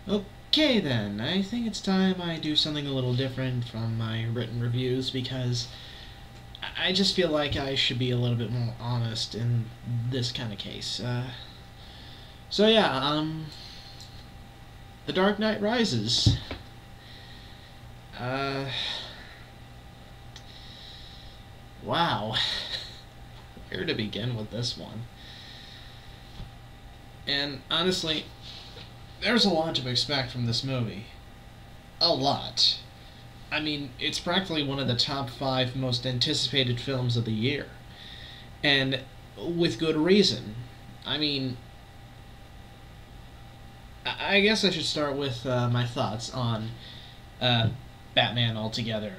Okay then, I think it's time I do something a little different from my written reviews because I just feel like I should be a little bit more honest in this kind of case. So yeah, The Dark Knight Rises. Uh, wow. Where to begin with this one? And honestly, there's a lot to expect from this movie. A lot. I mean, it's practically one of the top 5 most anticipated films of the year. And with good reason. I mean, I guess I should start with my thoughts on Batman altogether.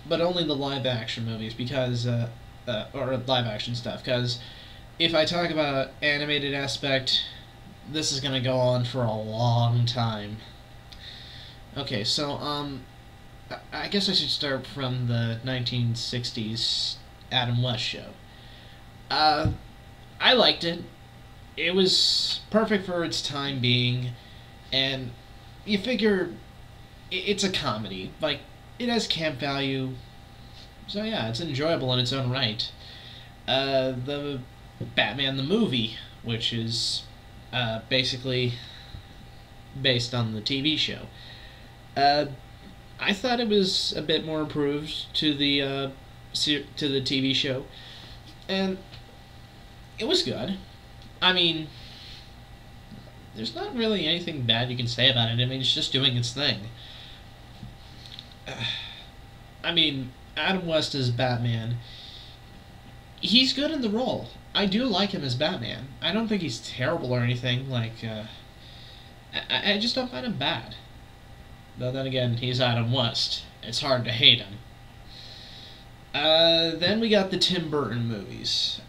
But only the live action movies, because, or live action stuff, because if I talk about animated aspect, this is going to go on for a long time. Okay, so, I guess I should start from the 1960s Adam West show. I liked it. It was perfect for its time being, and you figure it's a comedy. Like, it has camp value, so yeah, it's enjoyable in its own right. The Batman the movie, which is basically based on the TV show. I thought it was a bit more improved to the TV show, and it was good. I mean, there's not really anything bad you can say about it. I mean, it's just doing its thing. I mean, Adam West as Batman, he's good in the role. I do like him as Batman. I don't think he's terrible or anything. Like, I just don't find him bad. Though then again, he's Adam West. It's hard to hate him. Then we got the Tim Burton movies.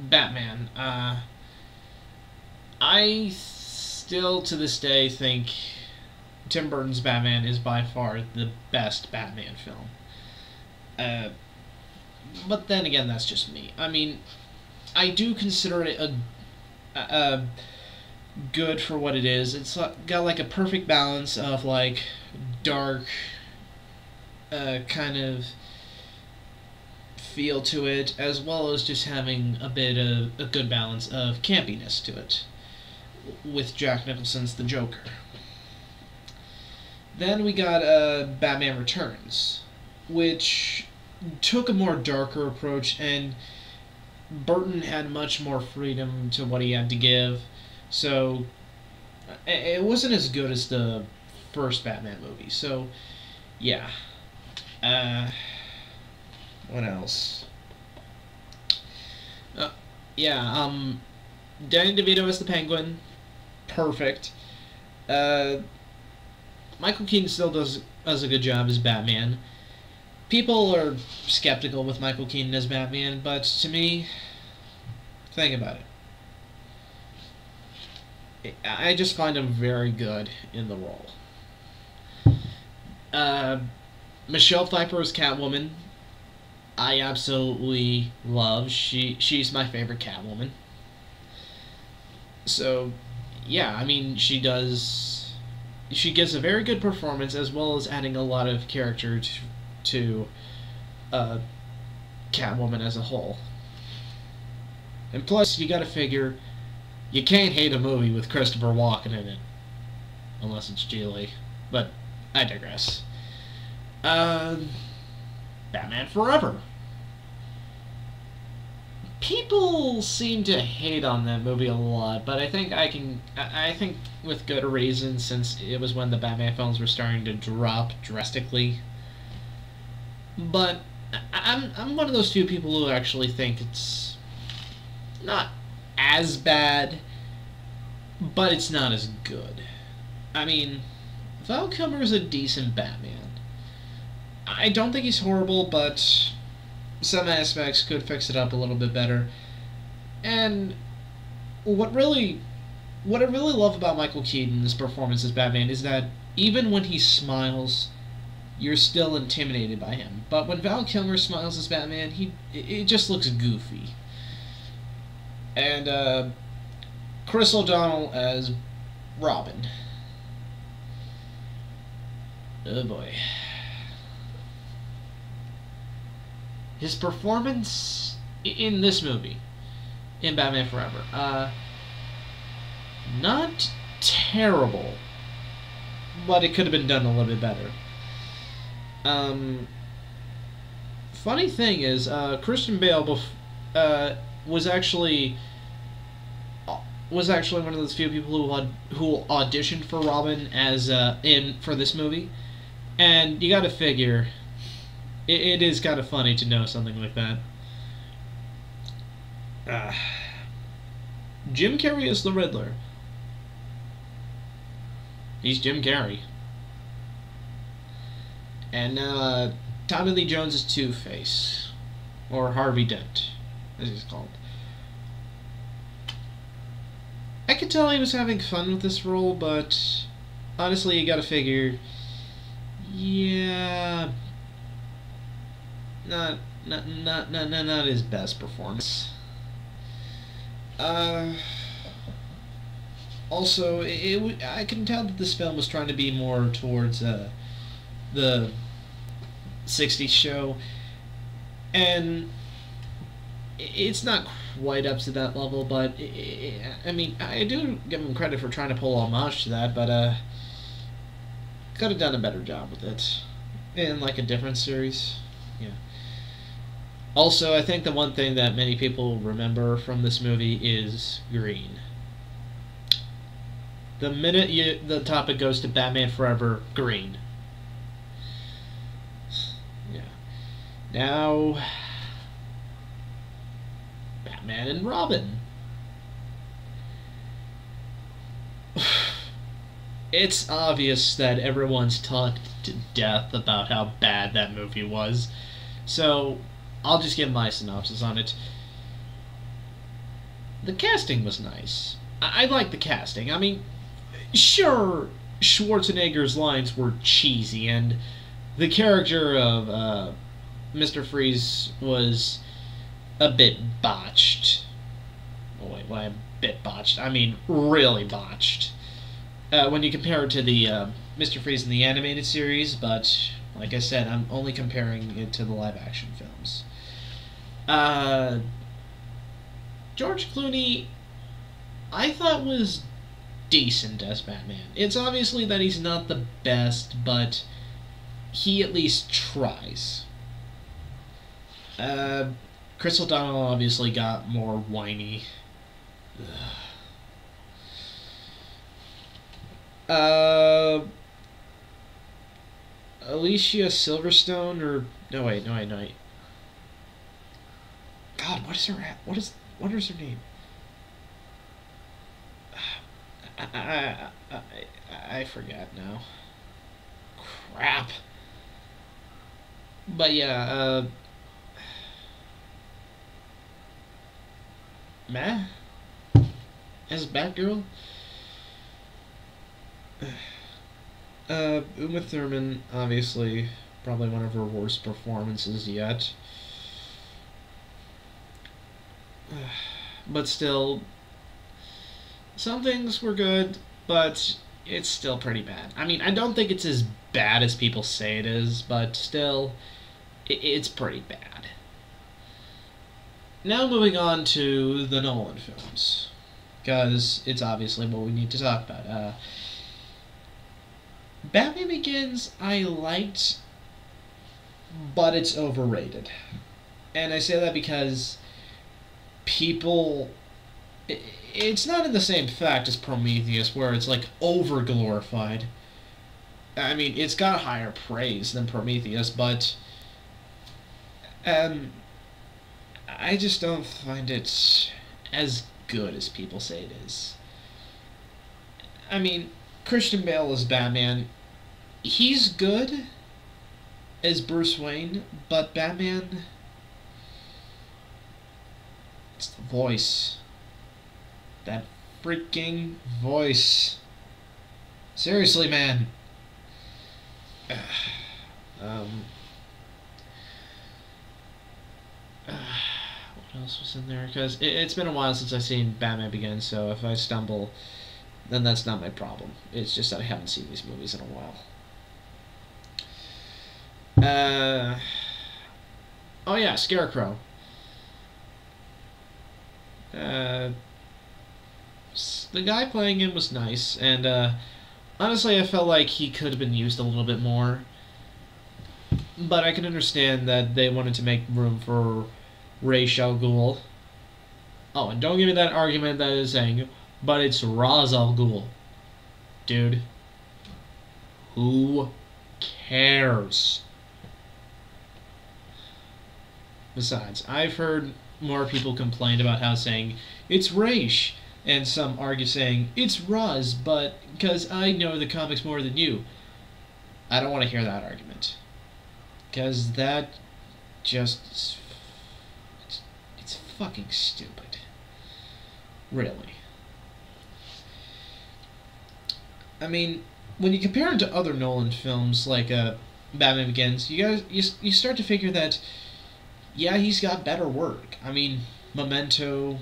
Batman. I still, to this day, think Tim Burton's Batman is by far the best Batman film. But then again, that's just me. I mean, I do consider it a good for what it is. It's got like a perfect balance of like dark kind of feel to it, as well as just having a bit of a good balance of campiness to it, with Jack Nicholson's The Joker. Then we got Batman Returns, which took a more darker approach, and Burton had much more freedom to what he had to give, so it wasn't as good as the first Batman movie. So, yeah. What else? Yeah, Danny DeVito as the Penguin. Perfect. Michael Keaton still does a good job as Batman. People are skeptical with Michael Keaton as Batman, but to me, think about it. I just find him very good in the role. Michelle Pfeiffer as Catwoman, I absolutely love. She's my favorite Catwoman. So, yeah, I mean, she gives a very good performance, as well as adding a lot of character to Catwoman as a whole. And plus, you gotta figure, you can't hate a movie with Christopher Walken in it. Unless it's Geely. But, I digress. Batman Forever. People seem to hate on that movie a lot, but I think with good reason, since it was when the Batman films were starting to drop drastically. But I'm one of those few people who actually think it's not as bad, but it's not as good. I mean, Val Kilmer is a decent Batman. I don't think he's horrible, but some aspects could fix it up a little bit better. And what I really love about Michael Keaton's performance as Batman is that even when he smiles, you're still intimidated by him. But when Val Kilmer smiles as Batman, it just looks goofy. And Chris O'Donnell as Robin. Oh boy. His performance in this movie, in Batman Forever, not terrible, but it could have been done a little bit better. Funny thing is, Christian Bale was actually one of those few people who auditioned for Robin as for this movie, and you got to figure it is kind of funny to know something like that. Jim Carrey is the Riddler. He's Jim Carrey. And now Tommy Lee Jones is Two-Face, or Harvey Dent, as he's called. I could tell he was having fun with this role, but honestly, you gotta figure, yeah, not his best performance. Also, I can tell that this film was trying to be more towards the '60s show, and it's not quite up to that level, but I mean, I do give him credit for trying to pull homage to that, but could have done a better job with it in like a different series. Yeah. Also, I think the one thing that many people remember from this movie is green. The minute the topic goes to Batman Forever, green. Yeah. Now, Batman and Robin. It's obvious that everyone's talked to death about how bad that movie was, so I'll just give my synopsis on it. The casting was nice. I like the casting. I mean, sure, Schwarzenegger's lines were cheesy, and the character of Mr. Freeze was a bit botched. Oh, wait, why a bit botched? I mean, really botched. When you compare it to the Mr. Freeze in the animated series, but like I said, I'm only comparing it to the live-action films. George Clooney, I thought was decent as Batman. It's obviously that he's not the best, but he at least tries. Chris O'Donnell obviously got more whiny. Alicia Silverstone, or no wait. God, what is her name? I forget now. Crap. But yeah, Meh as Batgirl. Uma Thurman, obviously, probably one of her worst performances yet. But still, some things were good, but it's still pretty bad. I mean, I don't think it's as bad as people say it is, but still, it's pretty bad. Now moving on to the Nolan films, because it's obviously what we need to talk about. Batman Begins I liked, but it's overrated. And I say that because people... It's not in the same fact as Prometheus, where it's like over-glorified. I mean, it's got higher praise than Prometheus, but... I just don't find it as good as people say it is. I mean, Christian Bale as Batman, he's good as Bruce Wayne, but Batman, it's the voice. That freaking voice. Seriously, man. What else was in there? Because it's been a while since I've seen Batman Begins, so if I stumble, then that's not my problem. It's just that I haven't seen these movies in a while. Uh, oh yeah, Scarecrow. Uh, the guy playing him was nice, and honestly, I felt like he could have been used a little bit more. But I can understand that they wanted to make room for Ra's al Ghul. Oh, and don't give me that argument that is saying, but it's Ra's al Ghul. Dude, who cares? Besides, I've heard more people complain about how saying, it's Ra's, and some argue saying, it's Raz, but because I know the comics more than you. I don't want to hear that argument. Because that just... it's fucking stupid. Really. I mean, when you compare him to other Nolan films like Batman Begins, you start to figure that, yeah, he's got better work. I mean, Memento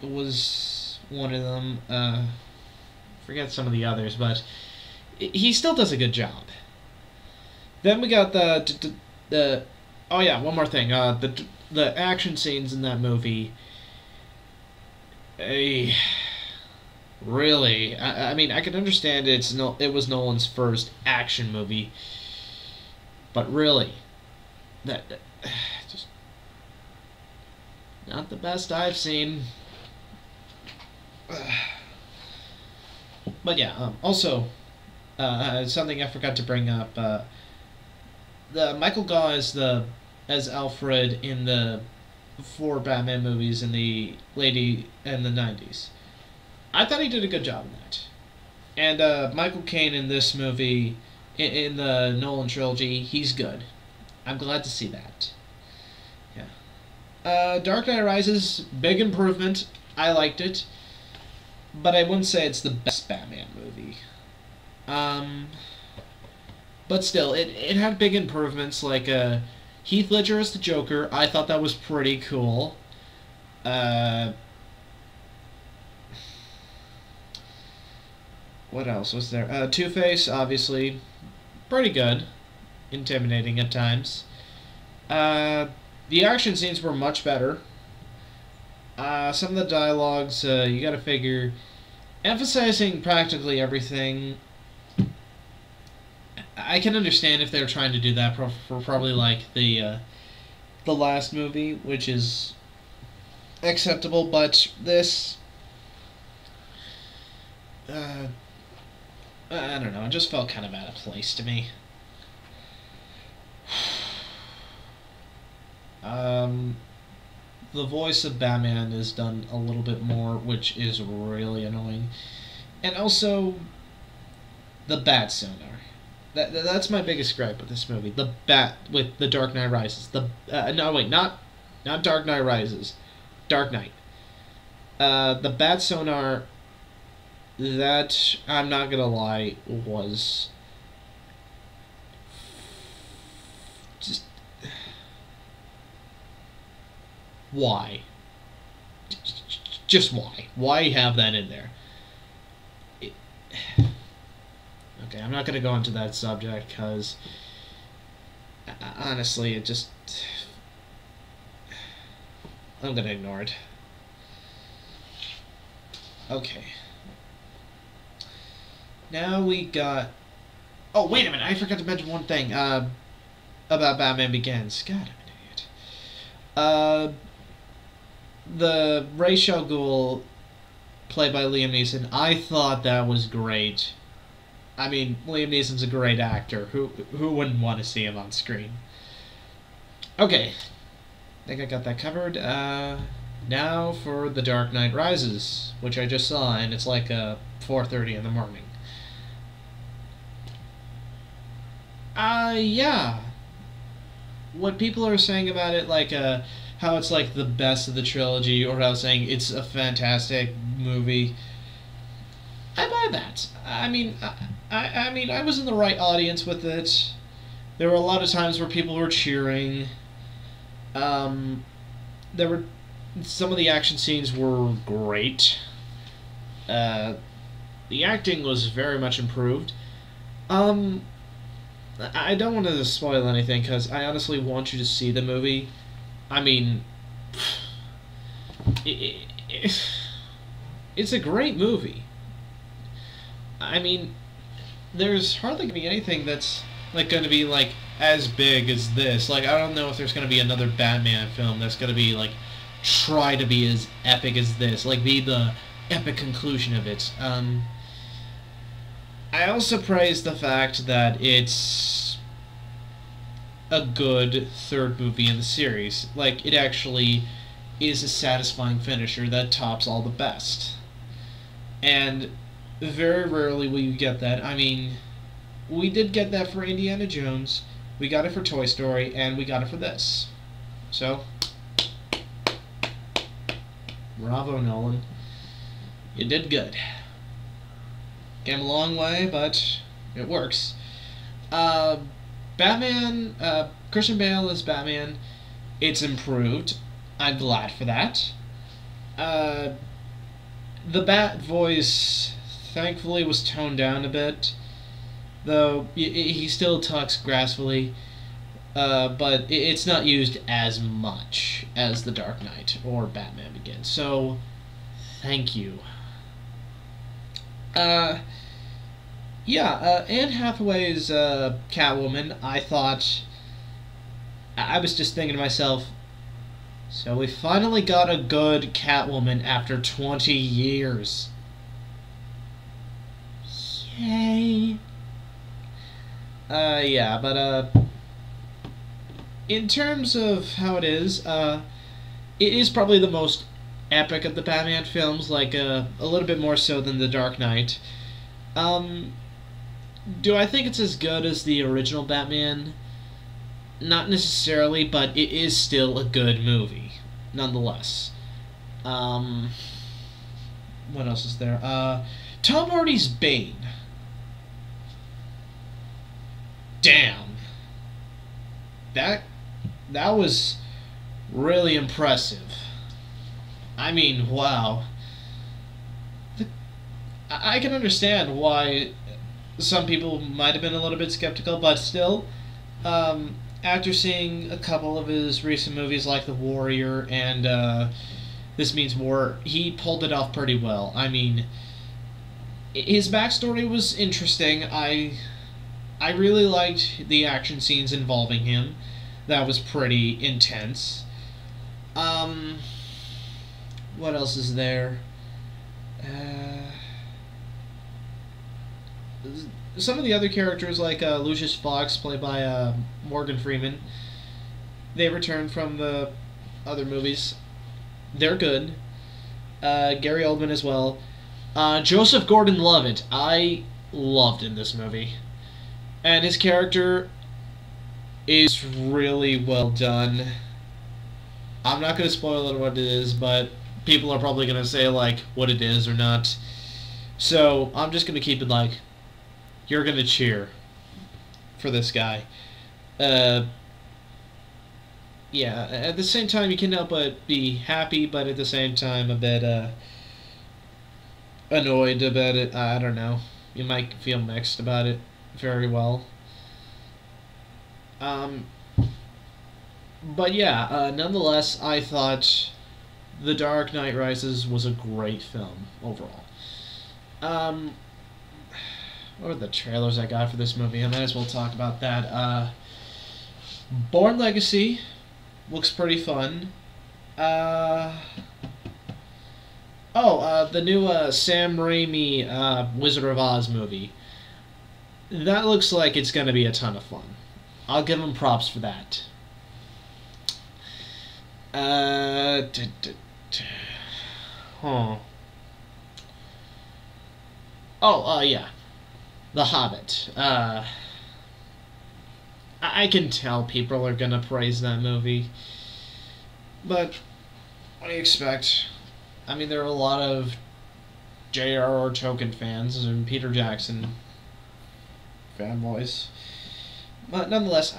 was one of them. Forget some of the others, but he still does a good job. Then we got the oh yeah, one more thing. The action scenes in that movie. Really, I mean, I can understand it was Nolan's first action movie, but really, that just not the best I've seen. But yeah, also, something I forgot to bring up. The Michael Gough as Alfred in the four Batman movies in the '90s. I thought he did a good job in that. And Michael Caine in this movie, in the Nolan trilogy, he's good. I'm glad to see that. Yeah. Dark Knight Rises, big improvement. I liked it. But I wouldn't say it's the best Batman movie. But still, it had big improvements, like Heath Ledger as the Joker. I thought that was pretty cool. What else was there? Two-Face, obviously, pretty good. Intimidating at times. The action scenes were much better. Some of the dialogues, you gotta figure, emphasizing practically everything. I can understand if they're trying to do that for probably like the last movie, which is acceptable, but this, I don't know, it just felt kind of out of place to me. The voice of Batman is done a little bit more, which is really annoying. And also, the bat sonar. That's my biggest gripe with this movie. The bat with the Dark Knight Rises. No, wait, not Dark Knight Rises. Dark Knight. The bat sonar, that, I'm not gonna lie, was just... why? Just why? Why have that in there? Okay, I'm not going to go into that subject because honestly, it just... I'm going to ignore it. Okay. Now we got... Oh, wait a minute, I forgot to mention one thing about Batman Begins. God, I'm an idiot. The Ra's al Ghul, played by Liam Neeson, I thought that was great. I mean, Liam Neeson's a great actor. Who wouldn't want to see him on screen? Okay, I think I got that covered. Now for The Dark Knight Rises, which I just saw, and it's like 4:30 in the morning. Yeah. What people are saying about it, like, how it's like the best of the trilogy, or how saying it's a fantastic movie. I buy that. I mean, I was in the right audience with it. There were a lot of times where people were cheering. There were some of the action scenes were great. The acting was very much improved. I don't want to spoil anything because I honestly want you to see the movie. I mean, it's a great movie. I mean, there's hardly gonna be anything that's like gonna be like as big as this. Like, I don't know if there's gonna be another Batman film that's gonna be like try to be as epic as this, like be the epic conclusion of it. I also praise the fact that it's a good third movie in the series. Like, it actually is a satisfying finisher that tops all the best. And very rarely will you get that. I mean, we did get that for Indiana Jones, we got it for Toy Story, and we got it for this. So, bravo, Nolan. You did good. Came a long way, but it works. Batman, Christian Bale as Batman, it's improved. I'm glad for that. The Bat voice, thankfully, was toned down a bit. Though, he still talks graphically, but it's not used as much as The Dark Knight or Batman Begins. So, thank you. Anne Hathaway's Catwoman, I thought... I was just thinking to myself, so we finally got a good Catwoman after 20 years. Yay. In terms of how it is probably the most epic of the Batman films, like, a little bit more so than The Dark Knight. Do I think it's as good as the original Batman? Not necessarily, but it is still a good movie, nonetheless. What else is there? Tom Hardy's Bane. Damn. That was really impressive. I mean, wow. I can understand why some people might have been a little bit skeptical, but still, after seeing a couple of his recent movies like The Warrior and This Means War, he pulled it off pretty well. I mean, his backstory was interesting. I really liked the action scenes involving him. That was pretty intense. What else is there? Some of the other characters, like Lucius Fox, played by Morgan Freeman, they returned from the other movies. They're good. Gary Oldman as well. Joseph Gordon-Levitt, I loved in this movie. And his character is really well done. I'm not going to spoil it what it is, but people are probably going to say, like, what it is or not. So, I'm just going to keep it like, you're going to cheer for this guy. Yeah, at the same time, you can't help but be happy, but at the same time, a bit annoyed about it. I don't know. You might feel mixed about it very well. But yeah, nonetheless, I thought The Dark Knight Rises was a great film overall. What are the trailers I got for this movie? I might as well talk about that. Born Legacy looks pretty fun. The new Sam Raimi Wizard of Oz movie. That looks like it's going to be a ton of fun. I'll give him props for that. Yeah. The Hobbit. I can tell people are gonna praise that movie. But, what do you expect? I mean, there are a lot of J.R.R. Tolkien fans and Peter Jackson fanboys. But nonetheless,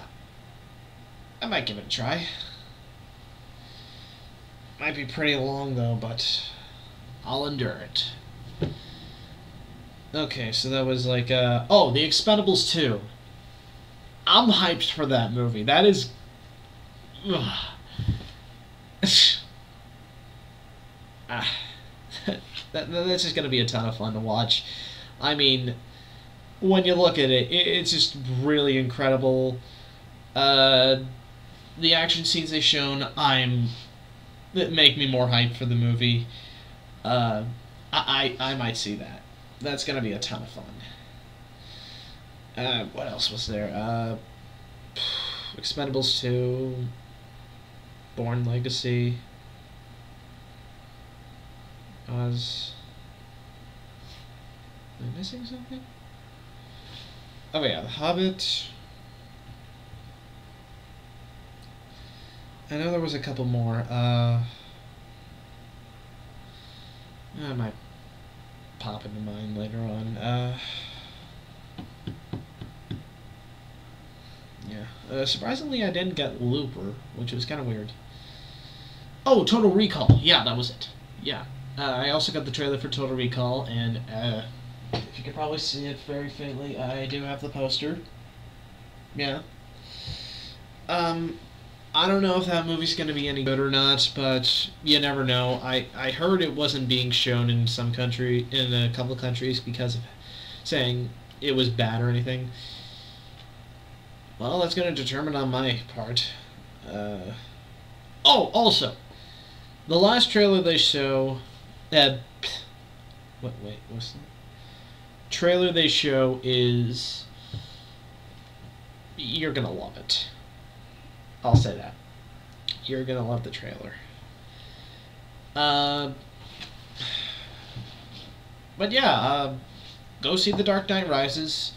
I might give it a try. Might be pretty long though, but I'll endure it. Okay, so that was like, The Expendables 2. I'm hyped for that movie. That is. Ah, that's just gonna be a ton of fun to watch. I mean, when you look at it, it's just really incredible. The action scenes they've shown, that make me more hyped for the movie. I might see that. That's gonna be a ton of fun. What else was there? Expendables 2, Born Legacy. Am I missing something? Oh yeah, The Hobbit. I know there was a couple more. I might pop into mind later on. Yeah. Surprisingly, I didn't get Looper, which was kind of weird. Oh, Total Recall. Yeah, that was it. Yeah. I also got the trailer for Total Recall, and if you can probably see it very faintly, I do have the poster. Yeah. I don't know if that movie's going to be any good or not, but you never know. I heard it wasn't being shown in a couple of countries because of saying it was bad or anything. Well, that's going to determine on my part. Also, the last trailer they show... wait, what's that? Trailer they show is... You're going to love it. I'll say that. You're going to love the trailer. But yeah, go see The Dark Knight Rises.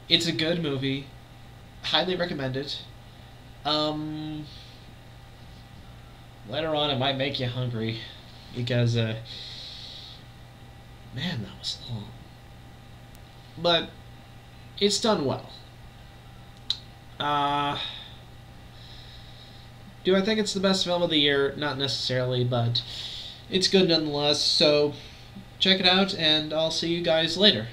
It's a good movie. Highly recommend it. Later on, it might make you hungry because, man, that was long. But it's done well. Do I think it's the best film of the year? Not necessarily, but it's good nonetheless. So check it out, and I'll see you guys later.